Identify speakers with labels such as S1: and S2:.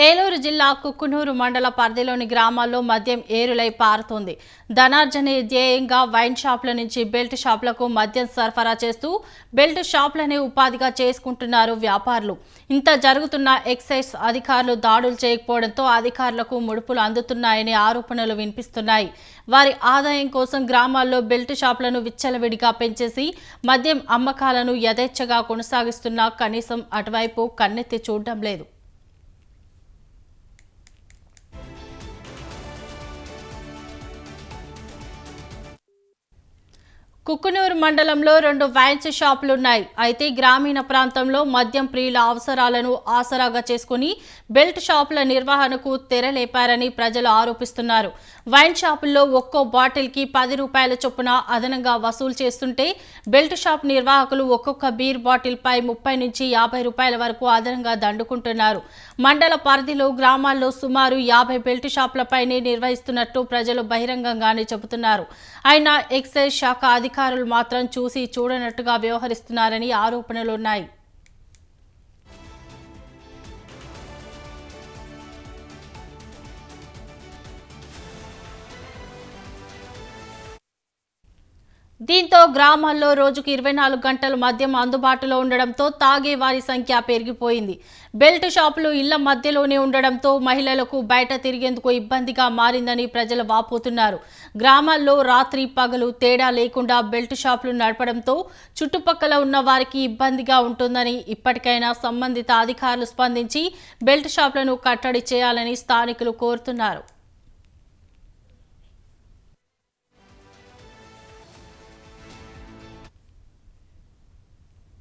S1: ఏలూరు జిల్లా కుక్కునూరు మండల పరిధిలోని గ్రామాల్లో మద్యం ఏరులై పారుతోంది. ధనార్జనే ధ్యేయంగా వైన్ షాపుల నుంచి బెల్ట్ షాపులకు మద్యం సరఫరా చేస్తూ బెల్ట్ షాపులనే ఉపాధిగా చేసుకుంటున్నారు వ్యాపారులు. ఇంత జరుగుతున్న ఎక్సైజ్ అధికారులు దాడులు చేయకపోవడంతో అధికారులకు ముడుపులు అందుతున్నాయనే ఆరోపణలు వినిపిస్తున్నాయి. వారి ఆదాయం కోసం గ్రామాల్లో బెల్ట్ షాపులను విచ్చలవిడిగా పెంచేసి మద్యం అమ్మకాలను యథేచ్ఛగా కొనసాగిస్తున్నా కనీసం అటువైపు కన్నెత్తి చూడడం లేదు. కుక్కునూరు మండలంలో 2 వైన్స్ షాపులున్నాయి. అయితే గ్రామీణ ప్రాంతంలో మద్యం ప్రియుల అవసరాలను ఆసరాగా చేసుకుని బెల్ట్ షాపుల నిర్వహణకు తెరలేపారని ప్రజలు ఆరోపిస్తున్నారు. వైన్ షాపుల్లో ఒక్కో బాటిల్కి 10 రూపాయల చొప్పున అదనంగా వసూలు చేస్తుంటే బెల్ట్ షాప్ నిర్వాహకులు ఒక్కొక్క బీర్ బాటిల్పై 30 నుంచి 50 రూపాయల వరకు అదనంగా దండుకుంటున్నారు. మండల పరిధిలో గ్రామాల్లో సుమారు 50 బెల్ట్ షాపులపైనే నిర్వహిస్తున్నట్టు ప్రజలు బహిరంగంగానే చెబుతున్నారు. అయినా ఎక్సైజ్ శాఖ అధికారులు మాత్రం చూసి చూడనట్టుగా వ్యవహరిస్తున్నారని ఆరోపణలున్నాయి. దీంతో గ్రామాల్లో రోజుకు 24 గంటలు మద్యం అందుబాటులో ఉండడంతో తాగే వారి సంఖ్య పెరిగిపోయింది. బెల్ట్ షాపులు ఇళ్ల మధ్యలోనే ఉండడంతో మహిళలకు బయట తిరిగేందుకు ఇబ్బందిగా మారిందని ప్రజలు వాపోతున్నారు. గ్రామాల్లో రాత్రి పగలు తేడా లేకుండా బెల్ట్ షాపులు నడపడంతో చుట్టుపక్కల ఉన్న వారికి ఇబ్బందిగా ఉంటుందని ఇప్పటికైనా సంబంధిత అధికారులు స్పందించి బెల్ట్ షాపులను కట్టడి చేయాలని స్థానికులు కోరుతున్నారు.